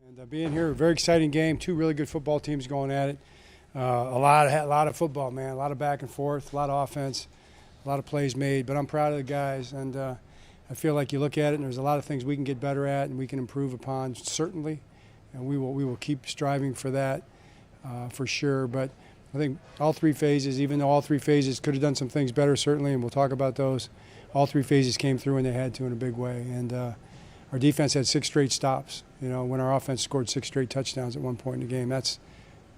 And being here, a very exciting game. Two really good football teams going at it. A lot of football, man. A lot of back and forth, a lot of offense, a lot of plays made. But I'm proud of the guys, and I feel like you look at it, and there's a lot of things we can get better at and we can improve upon, certainly. And we will keep striving for that, for sure. But I think all three phases, even though all three phases could have done some things better, certainly, and we'll talk about those, all three phases came through and they had to in a big way. And our defense had 6 straight stops. You know, when our offense scored 6 straight touchdowns at one point in the game, that's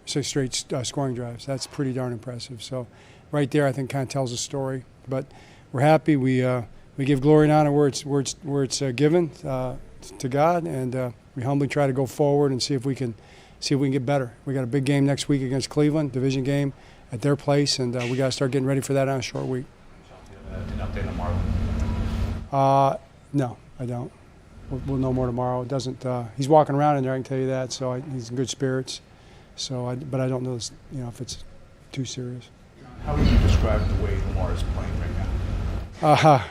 6 straight scoring drives. That's pretty darn impressive. So right there, I think, kind of tells a story. But we're happy. We give glory and honor where it's given to God, and we humbly try to go forward and see if we can get better. We got a big game next week against Cleveland, division game at their place, and we got to start getting ready for that on a short week. An update on Marlon? No, I don't. We'll know more tomorrow. It doesn't. He's walking around in there, I can tell you that. So he's in good spirits. So, but I don't know, if it's too serious. How would you describe the way Lamar is playing right now?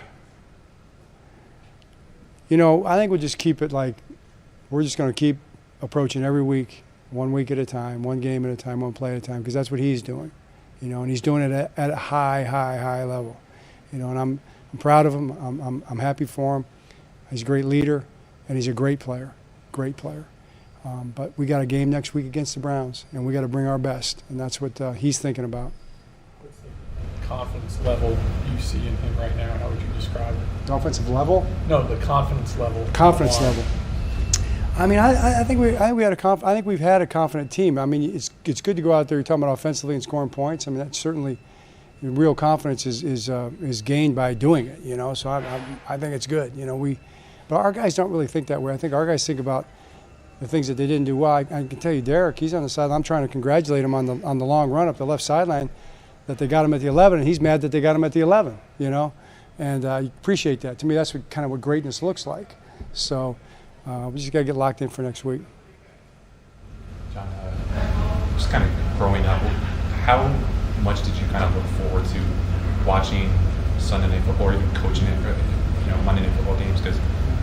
I think we'll just keep it like we're just going to keep approaching every week, 1 week at a time, 1 game at a time, 1 play at a time, because that's what he's doing. And he's doing it at a high level. And I'm proud of him. I'm happy for him. He's a great leader, and he's a great player. But we got a game next week against the Browns, and we got to bring our best, and that's what he's thinking about. What's the confidence level you see in him right now? How would you describe it? The offensive level? No, the confidence level. Confidence level. I mean, I think we've had a confident team. I mean, it's good to go out there. You're talking about offensively and scoring points. I mean, that's certainly real confidence is gained by doing it. So I think it's good. But our guys don't really think that way. I think our guys think about the things that they didn't do well. I can tell you, Derek, he's on the sideline. I'm trying to congratulate him on the long run up the left sideline that they got him at the 11, and he's mad that they got him at the 11. And I appreciate that. To me, that's kind of what greatness looks like. So we just got to get locked in for next week. John, just kind of growing up, how much did you kind of look forward to watching Sunday Night Football or even coaching it, Monday Night Football games? Because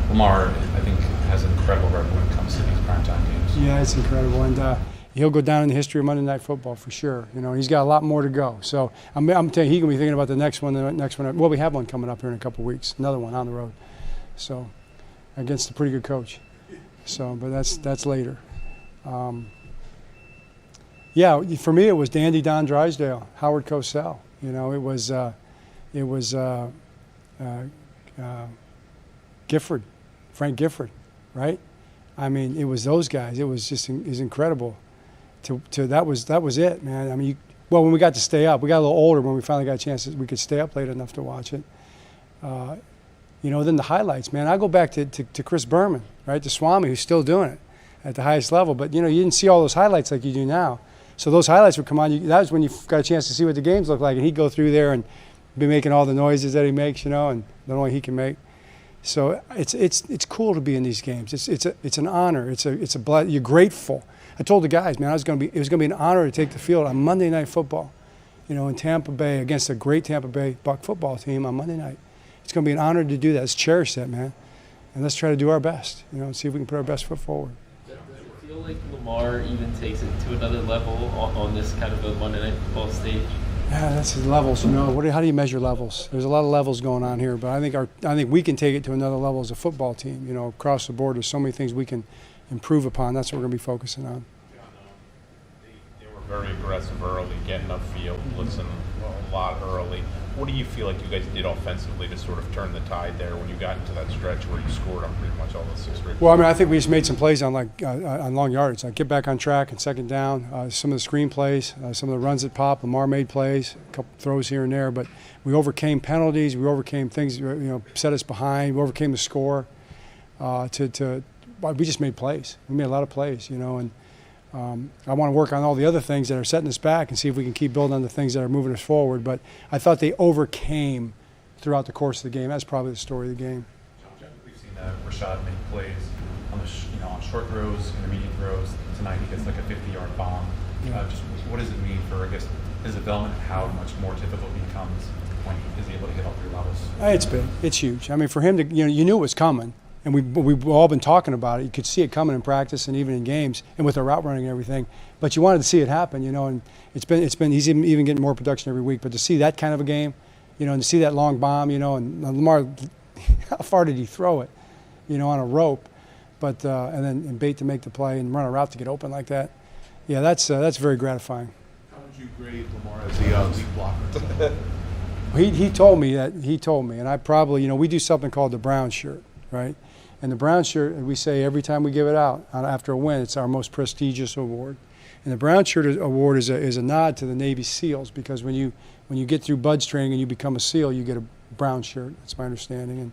Lamar, I think, has an incredible record when it comes to these primetime games. Yeah, it's incredible, and he'll go down in the history of Monday Night Football for sure. He's got a lot more to go. So I'm telling you, he's gonna be thinking about the next one. Well, we have one coming up here in a couple of weeks, another one on the road. So against a pretty good coach. So, but that's later. Yeah, for me it was Dandy Don Drysdale, Howard Cosell. It was Gifford. Frank Gifford, right? I mean, it was those guys. It was incredible. That was it, man. I mean, when we got to stay up, we got a little older when we finally got a chance that we could stay up late enough to watch it. Then the highlights, man. I go back to Chris Berman, right? To Swami, who's still doing it at the highest level. But you didn't see all those highlights like you do now. So those highlights would come on. That was when you got a chance to see what the games look like, and he'd go through there and be making all the noises that he makes, and the only he can make. So it's cool to be in these games. It's an honor. You're grateful. I told the guys, man, it was going to be an honor to take the field on Monday Night Football, in Tampa Bay against a great Tampa Bay Buck football team on Monday night. It's going to be an honor to do that. Let's cherish that, man, and let's try to do our best. And see if we can put our best foot forward. Does it feel like Lamar even takes it to another level on this kind of a Monday Night Football stage? Yeah, that's the levels. How do you measure levels? There's a lot of levels going on here, but I think we can take it to another level as a football team. Across the board, there's so many things we can improve upon. That's what we're going to be focusing on. They were very aggressive early, getting upfield, blitzing a lot early. What do you feel like you guys did offensively to sort of turn the tide there when you got into that stretch where you scored on pretty much all the 6 straight? Well, I think we just made some plays on on long yardage. Get back on track and second down. Some of the screen plays, some of the runs that pop. Lamar made plays, a couple throws here and there, but we overcame penalties. We overcame things set us behind. We overcame the score. We just made plays. We made a lot of plays, and I want to work on all the other things that are setting us back and see if we can keep building on the things that are moving us forward. But I thought they overcame throughout the course of the game. That's probably the story of the game. We've seen Rashod make plays on on short throws, intermediate throws. Tonight he gets like a 50-yard bomb. Yeah. Just what does it mean for, his development, how much more difficult it becomes when he is able to hit all 3 levels? It's big. It's huge. I mean, for him to, you knew it was coming. and we've all been talking about it. You could see it coming in practice and even in games, and with our route running and everything. But you wanted to see it happen, you know. And it's been he's even getting more production every week. But to see that kind of a game, you know, and to see that long bomb, you know, and Lamar, how far did he throw it, you know, on a rope? But and Bate to make the play and run a route to get open like that. Yeah, that's very gratifying. How would you grade Lamar as the lead blocker? He told me, and I probably, you know, we do something called the brown shirt, right? And the brown shirt, we say every time we give it out after a win, it's our most prestigious award. And the brown shirt award is a nod to the Navy SEALs, because when you get through BUDS training and you become a SEAL, you get a brown shirt. That's my understanding.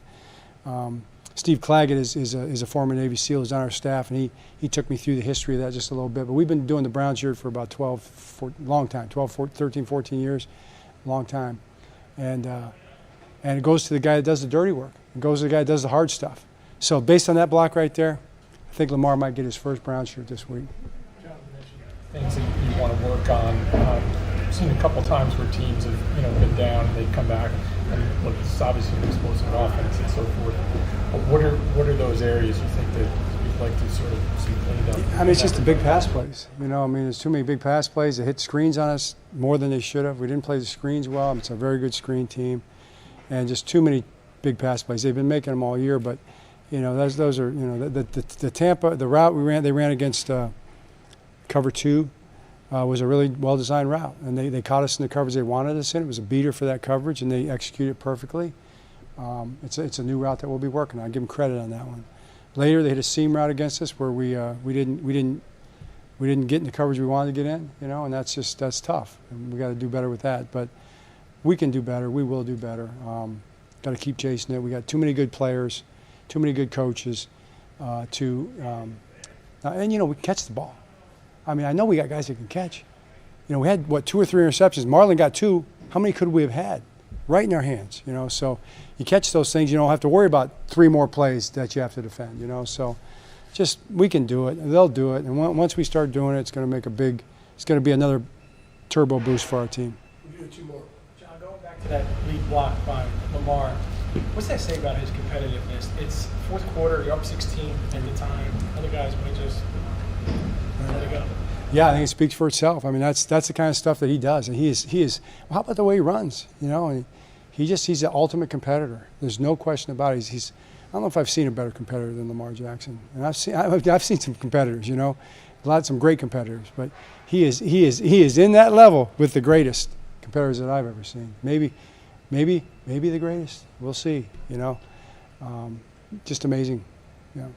And Steve Claggett is a former Navy SEAL. He's on our staff, and he took me through the history of that just a little bit. But we've been doing the brown shirt for about 13, 14 years, long time. And it goes to the guy that does the dirty work. It goes to the guy that does the hard stuff. So based on that block right there, I think Lamar might get his first brown shirt this week. John, you mentioned things that you want to work on. I've seen a couple times where teams have, you know, been down and they come back, and look, it's obviously an explosive offense and so forth. But what are those areas you think that you'd like to sort of see cleaned up? I mean, it's just the big pass plays. You know, I mean, there's too many big pass plays. They hit screens on us more than they should have. We didn't play the screens well. It's a very good screen team, and just too many big pass plays. They've been making them all year, but you know, those are, you know, the Tampa, the route they ran against cover 2 was a really well-designed route, and they caught us in the coverage they wanted us in. It was a beater for that coverage, and they executed it perfectly. It's a new route that we'll be working on. I give them credit on that one. Later, they hit a seam route against us where we didn't get in the coverage we wanted to get in, you know, and that's tough. And we got to do better with that. But we can do better. We will do better. Got to keep chasing it. We got too many good players, too many good coaches, and you know, we catch the ball. I mean, I know we got guys that can catch. You know, we had 2 or 3 interceptions. Marlon got 2. How many could we have had? Right in our hands, you know. So you catch those things, you don't have to worry about 3 more plays that you have to defend, you know. So just, we can do it, and they'll do it. And once we start doing it, it's going to make it's going to be another turbo boost for our team. We'll do 2 more. John, going back to that lead block by Lamar, what's that say about his competitiveness? It's fourth quarter, you're up 16 at the time. Other guys might just let it go. Yeah, I think it speaks for itself. I mean, that's the kind of stuff that he does, and he is. Well, how about the way he runs? You know, and he's the ultimate competitor. There's no question about it. I don't know if I've seen a better competitor than Lamar Jackson, and I've seen some competitors. You know, some great competitors, but he is in that level with the greatest competitors that I've ever seen. Maybe the greatest. We'll see. You know, just amazing. Yeah.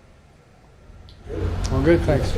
Well, good. Thanks.